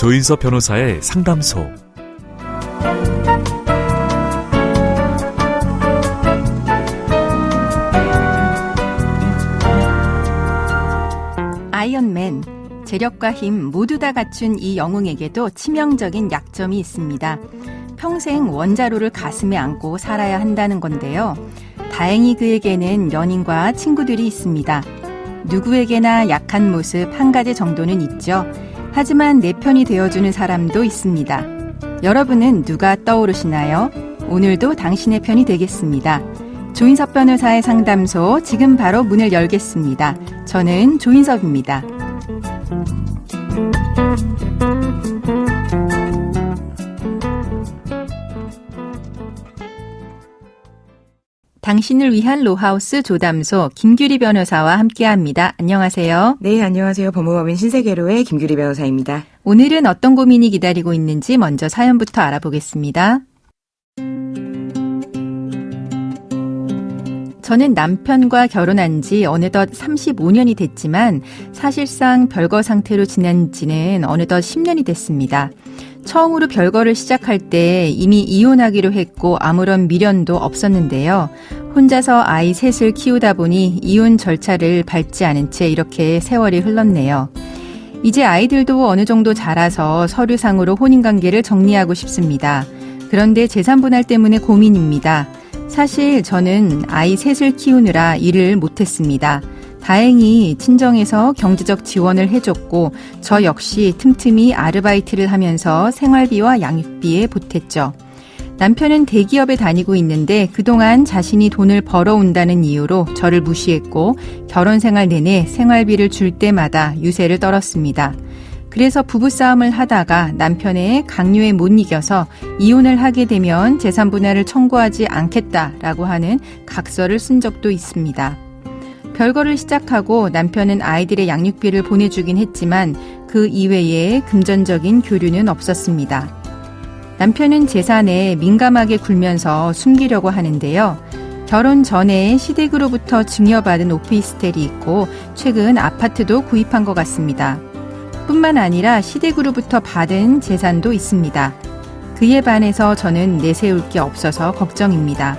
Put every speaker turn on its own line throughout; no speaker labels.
조인섭 변호사의 상담소.
아이언맨, 재력과 힘 모두 다 갖춘 이 영웅에게도 치명적인 약점이 있습니다. 평생 원자로를 가슴에 안고 살아야 한다는 건데요. 다행히 그에게는 연인과 친구들이 있습니다. 누구에게나 약한 모습 한 가지 정도는 있죠. 하지만 내 편이 되어주는 사람도 있습니다. 여러분은 누가 떠오르시나요? 오늘도 당신의 편이 되겠습니다. 조인섭 변호사의 상담소 지금 바로 문을 열겠습니다. 저는 조인섭입니다. 당신을 위한 로하우스 조담소 김규리 변호사와 함께합니다. 안녕하세요.
네, 안녕하세요. 법무법인 신세계로의 김규리 변호사입니다.
오늘은 어떤 고민이 기다리고 있는지 먼저 사연부터 알아보겠습니다. 저는 남편과 결혼한 지 어느덧 35년이 됐지만 사실상 별거 상태로 지낸 지는 어느덧 10년이 됐습니다. 처음으로 별거를 시작할 때 이미 이혼하기로 했고 아무런 미련도 없었는데요. 혼자서 아이 셋을 키우다 보니 이혼 절차를 밟지 않은 채 이렇게 세월이 흘렀네요. 이제 아이들도 어느 정도 자라서 서류상으로 혼인관계를 정리하고 싶습니다. 그런데 재산분할 때문에 고민입니다. 사실 저는 아이 셋을 키우느라 일을 못했습니다. 다행히 친정에서 경제적 지원을 해줬고 저 역시 틈틈이 아르바이트를 하면서 생활비와 양육비에 보탰죠. 남편은 대기업에 다니고 있는데 그동안 자신이 돈을 벌어온다는 이유로 저를 무시했고 결혼 생활 내내 생활비를 줄 때마다 유세를 떨었습니다. 그래서 부부싸움을 하다가 남편의 강요에 못 이겨서 이혼을 하게 되면 재산분할을 청구하지 않겠다라고 하는 각서를 쓴 적도 있습니다. 별거를 시작하고 남편은 아이들의 양육비를 보내주긴 했지만 그 이외에 금전적인 교류는 없었습니다. 남편은 재산에 민감하게 굴면서 숨기려고 하는데요. 결혼 전에 시댁으로부터 증여받은 오피스텔이 있고 최근 아파트도 구입한 것 같습니다. 뿐만 아니라 시댁으로부터 받은 재산도 있습니다. 그에 반해서 저는 내세울 게 없어서 걱정입니다.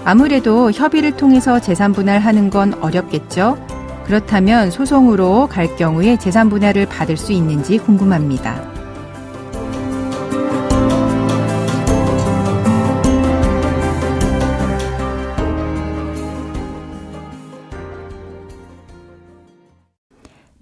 아무래도 협의를 통해서 재산분할하는 건 어렵겠죠? 그렇다면 소송으로 갈 경우에 재산분할을 받을 수 있는지 궁금합니다.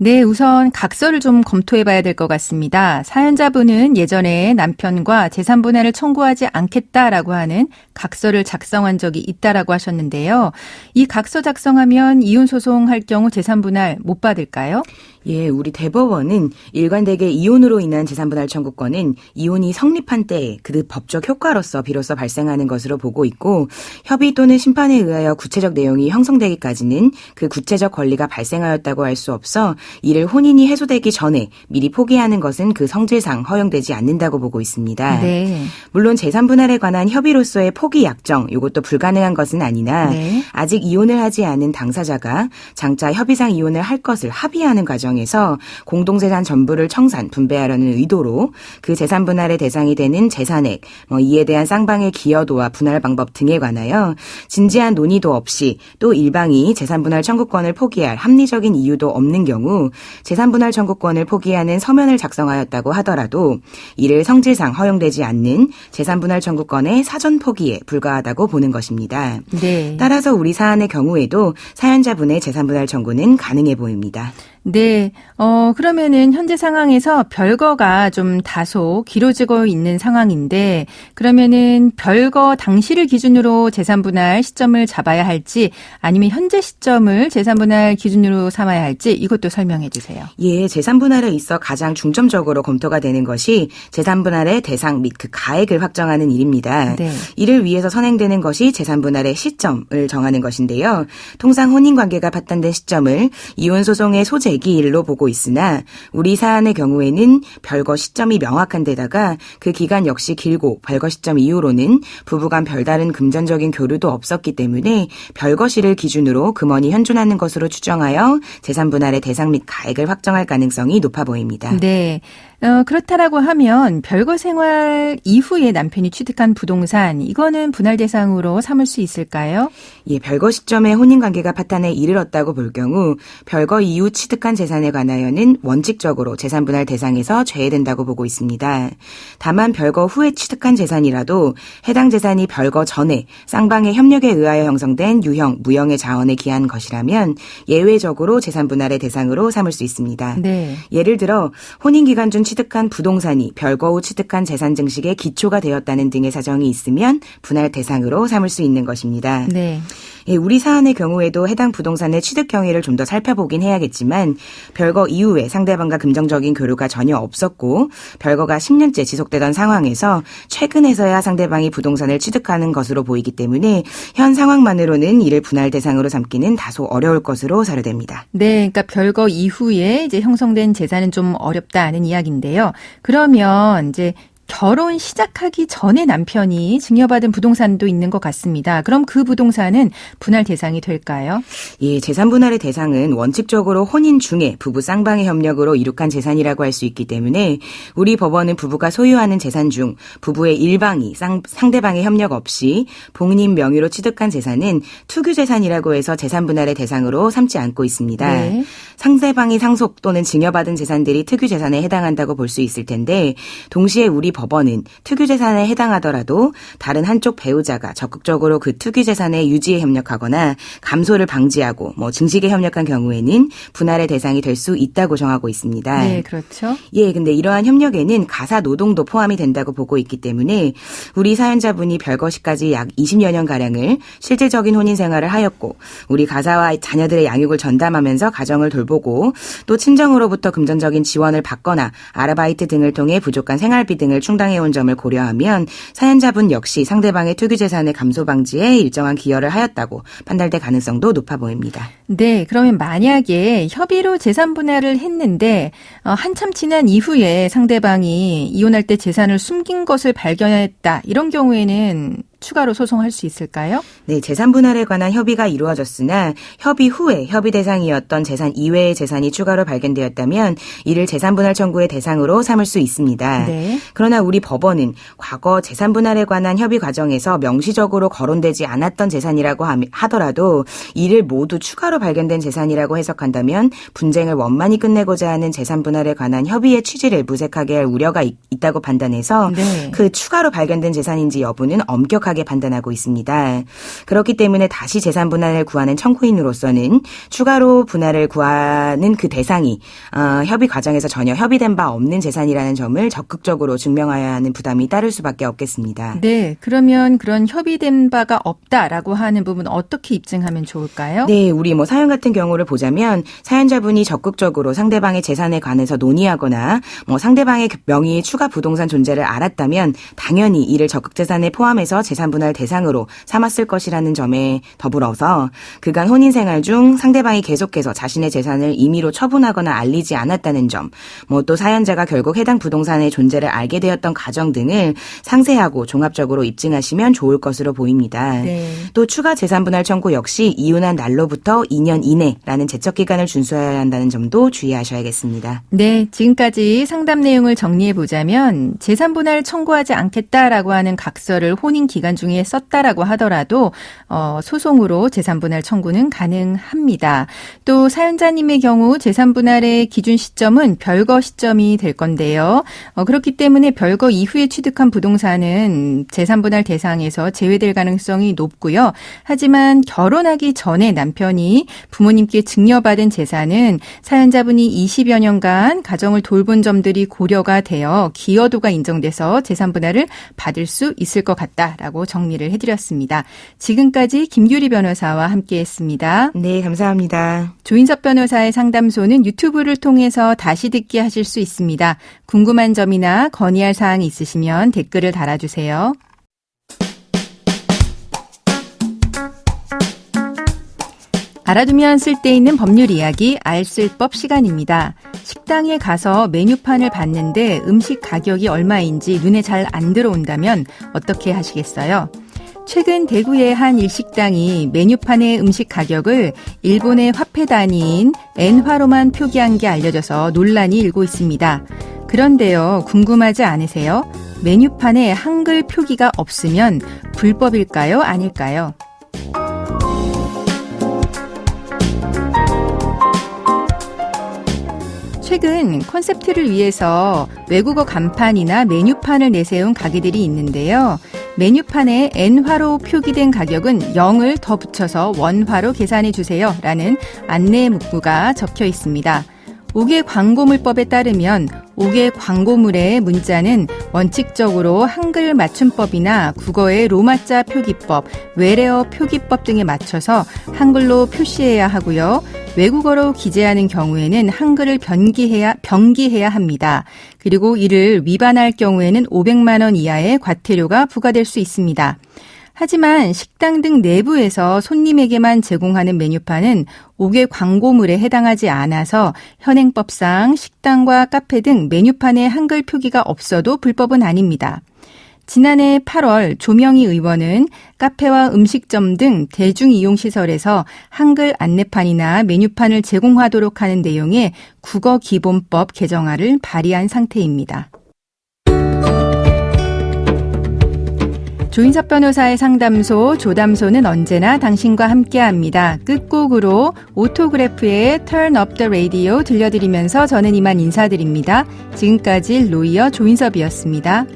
네, 우선 각서를 좀 검토해 봐야 될 것 같습니다. 사연자분은 예전에 남편과 재산분할을 청구하지 않겠다라고 하는 각서를 작성한 적이 있다라고 하셨는데요. 이 각서 작성하면 이혼소송할 경우 재산분할 못 받을까요?
예, 우리 대법원은 일관되게 이혼으로 인한 재산분할 청구권은 이혼이 성립한 때에 그 법적 효과로서 비로소 발생하는 것으로 보고 있고 협의 또는 심판에 의하여 구체적 내용이 형성되기까지는 그 구체적 권리가 발생하였다고 할 수 없어 이를 혼인이 해소되기 전에 미리 포기하는 것은 그 성질상 허용되지 않는다고 보고 있습니다.
네.
물론 재산분할에 관한 협의로서의 포기 약정 이것도 불가능한 것은 아니나
네.
아직 이혼을 하지 않은 당사자가 장차 협의상 이혼을 할 것을 합의하는 과정에서 공동재산 전부를 청산, 분배하려는 의도로 그 재산분할의 대상이 되는 재산액, 이에 대한 쌍방의 기여도와 분할 방법 등에 관하여 진지한 논의도 없이 또 일방이 재산분할 청구권을 포기할 합리적인 이유도 없는 경우 재산분할 청구권을 포기하는 서면을 작성하였다고 하더라도 이를 성질상 허용되지 않는 재산분할 청구권의 사전 포기에 불과하다고 보는 것입니다.
네.
따라서 우리 사안의 경우에도 사연자분의 재산분할 청구는 가능해 보입니다.
네, 그러면은 현재 상황에서 별거가 좀 다소 길어지고 있는 상황인데 그러면은 별거 당시를 기준으로 재산분할 시점을 잡아야 할지 아니면 현재 시점을 재산분할 기준으로 삼아야 할지 이것도 설명해 주세요.
예, 재산분할에 있어 가장 중점적으로 검토가 되는 것이 재산분할의 대상 및 그 가액을 확정하는 일입니다.
네.
이를 위해서 선행되는 것이 재산분할의 시점을 정하는 것인데요. 통상 혼인관계가 파탄된 시점을 이혼소송의 소재기일로 보고 있으나 우리 사안의 경우에는 별거 시점이 명확한 데다가 그 기간 역시 길고 별거 시점 이후로는 부부간 별다른 금전적인 교류도 없었기 때문에 별거시를 기준으로 금원이 현존하는 것으로 추정하여 재산분할의 대상 및 가액을 확정할 가능성이 높아 보입니다.
네. 그렇다라고 하면 별거 생활 이후에 남편이 취득한 부동산, 이거는 분할 대상으로 삼을 수 있을까요?
예, 별거 시점에 혼인관계가 파탄에 이르렀다고 볼 경우 별거 이후 취득한 재산에 관하여는 원칙적으로 재산분할 대상에서 제외된다고 보고 있습니다. 다만 별거 후에 취득한 재산이라도 해당 재산이 별거 전에 쌍방의 협력에 의하여 형성된 유형, 무형의 자원에 기한 것이라면 예외적으로 재산분할의 대상으로 삼을 수 있습니다.
네.
예를 들어 혼인기간 중 취득한 부동산이 별거 후 취득한 재산 증식의 기초가 되었다는 등의 사정이 있으면 분할 대상으로 삼을 수 있는 것입니다.
네.
예, 우리 사안의 경우에도 해당 부동산의 취득 경위를 좀 더 살펴보긴 해야겠지만 별거 이후에 상대방과 금전적인 교류가 전혀 없었고 별거가 10년째 지속되던 상황에서 최근에서야 상대방이 부동산을 취득하는 것으로 보이기 때문에 현 상황만으로는 이를 분할 대상으로 삼기는 다소 어려울 것으로 사료됩니다.
네, 그러니까 별거 이후에 이제 형성된 재산은 좀 어렵다는 이야기인데요. 그러면 이제 결혼 시작하기 전에 남편이 증여받은 부동산도 있는 것 같습니다. 그럼 그 부동산은 분할 대상이 될까요?
예, 재산 분할의 대상은 원칙적으로 혼인 중에 부부 쌍방의 협력으로 이룩한 재산이라고 할 수 있기 때문에 우리 법원은 부부가 소유하는 재산 중 부부의 일방이 상대방의 협력 없이 본인 명의로 취득한 재산은 투규재산이라고 해서 재산 분할의 대상으로 삼지 않고 있습니다.
네.
상대방이 상속 또는 증여받은 재산들이 특유재산에 해당한다고 볼 수 있을 텐데 동시에 우리 법원은 특유재산에 해당하더라도 다른 한쪽 배우자가 적극적으로 그 특유재산의 유지에 협력하거나 감소를 방지하고 증식에 협력한 경우에는 분할의 대상이 될 수 있다고 정하고 있습니다.
네, 그렇죠.
예, 근데 이러한 협력에는 가사 노동도 포함이 된다고 보고 있기 때문에 우리 사연자분이 별거 시까지 약 20여 년가량을 실질적인 혼인 생활을 하였고 우리 가사와 자녀들의 양육을 전담하면서 가정을 돌보고 또 친정으로부터 금전적인 지원을 받거나 아르바이트 등을 통해 부족한 생활비 등을 충당해온 점을 고려하면 사연자분 역시 상대방의 투기재산의 감소 방지에 일정한 기여를 하였다고 판단될 가능성도 높아 보입니다.
네, 그러면 만약에 협의로 재산 분할을 했는데 한참 지난 이후에 상대방이 이혼할 때 재산을 숨긴 것을 발견했다. 이런 경우에는 추가로 소송할 수 있을까요?
네, 재산 분할에 관한 협의가 이루어졌으나 협의 후에 협의 대상이었던 재산 이외의 재산이 추가로 발견되었다면 이를 재산 분할 청구의 대상으로 삼을 수 있습니다.
네.
그러나 우리 법원은 과거 재산 분할에 관한 협의 과정에서 명시적으로 거론되지 않았던 재산이라고 하더라도 이를 모두 추가로 발견된 재산이라고 해석한다면 분쟁을 원만히 끝내고자 하는 재산 분할에 관한 협의의 취지를 무색하게 할 우려가 있다고 판단해서
네.
그 추가로 발견된 재산인지 여부는 엄격하게 판단하고 있습니다. 그렇기 때문에 다시 재산 분할을 구하는 청구인으로서는 추가로 분할을 구하는 그 대상이 협의 과정에서 전혀 협의된 바 없는 재산이라는 점을 적극적으로 증명해야 하는 부담이 따를 수밖에 없겠습니다.
네, 그러면 그런 협의된 바가 없다라고 하는 부분 어떻게 입증하면 좋을까요?
네, 우리 사연 같은 경우를 보자면 사연자분이 적극적으로 상대방의 재산에 관해서 논의하거나 상대방의 명의의 추가 부동산 존재를 알았다면 당연히 이를 적극 재산에 포함해서 재산 분할 대상으로 삼았을 것이라는 점에 더불어서 그간 혼인 생활 중 상대방이 계속해서 자신의 재산을 임의로 처분하거나 알리지 않았다는 점, 또 사연자가 결국 해당 부동산의 존재를 알게 되었던 과정 등을 상세하고 종합적으로 입증하시면 좋을 것으로 보입니다.
네.
또 추가 재산 분할 청구 역시 이혼한 날로부터 2년 이내라는 제척 기간을 준수해야 한다는 점도 주의하셔야겠습니다.
네, 지금까지 상담 내용을 정리해 보자면 재산 분할 청구하지 않겠다라고 하는 각서를 혼인 기간 중에 썼다라고 하더라도 소송으로 재산 분할 청구는 가능합니다. 또 사연자님의 경우 재산 분할의 기준 시점은 별거 시점이 될 건데요. 그렇기 때문에 별거 이후에 취득한 부동산은 재산 분할 대상에서 제외될 가능성이 높고요. 하지만 결혼하기 전에 남편이 부모님께 증여받은 재산은 사연자분이 20여 년간 가정을 돌본 점들이 고려가 되어 기여도가 인정돼서 재산 분할을 받을 수 있을 것 같다라고 정리를 해드렸습니다. 지금까지 김규리 변호사와 함께했습니다.
네, 감사합니다.
조인섭 변호사의 상담소는 유튜브를 통해서 다시 듣기 하실 수 있습니다. 궁금한 점이나 건의할 사항이 있으시면 댓글을 달아주세요. 알아두면 쓸데있는 법률 이야기 알쓸법 시간입니다. 식당에 가서 메뉴판을 봤는데 음식 가격이 얼마인지 눈에 잘 안 들어온다면 어떻게 하시겠어요? 최근 대구의 한 일식당이 메뉴판의 음식 가격을 일본의 화폐 단위인 엔화로만 표기한 게 알려져서 논란이 일고 있습니다. 그런데요, 궁금하지 않으세요? 메뉴판에 한글 표기가 없으면 불법일까요? 아닐까요? 최근 콘셉트를 위해서 외국어 간판이나 메뉴판을 내세운 가게들이 있는데요. 메뉴판에 N화로 표기된 가격은 0을 더 붙여서 원화로 계산해 주세요 라는 안내 문구가 적혀 있습니다. 5개 광고물법에 따르면 5개 광고물의 문자는 원칙적으로 한글 맞춤법이나 국어의 로마자 표기법, 외래어 표기법 등에 맞춰서 한글로 표시해야 하고요. 외국어로 기재하는 경우에는 한글을 병기해야 합니다. 그리고 이를 위반할 경우에는 500만 원 이하의 과태료가 부과될 수 있습니다. 하지만 식당 등 내부에서 손님에게만 제공하는 메뉴판은 5개 광고물에 해당하지 않아서 현행법상 식당과 카페 등 메뉴판에 한글 표기가 없어도 불법은 아닙니다. 지난해 8월 조명희 의원은 카페와 음식점 등 대중이용시설에서 한글 안내판이나 메뉴판을 제공하도록 하는 내용의 국어기본법 개정안을 발의한 상태입니다. 조인섭 변호사의 상담소, 조담소는 언제나 당신과 함께합니다. 끝곡으로 오토그래프의 Turn Up the Radio 들려드리면서 저는 이만 인사드립니다. 지금까지 로이어 조인섭이었습니다.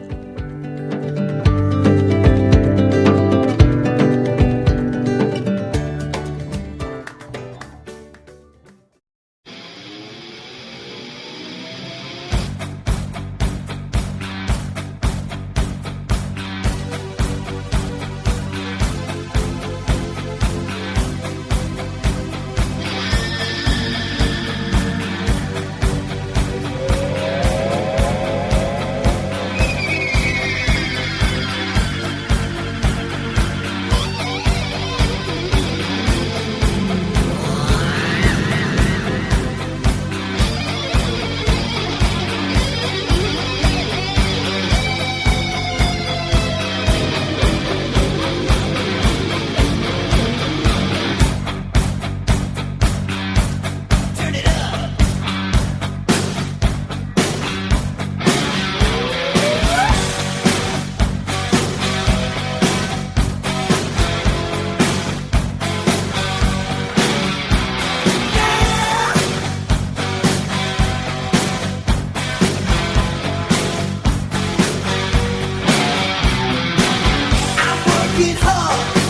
Working hard.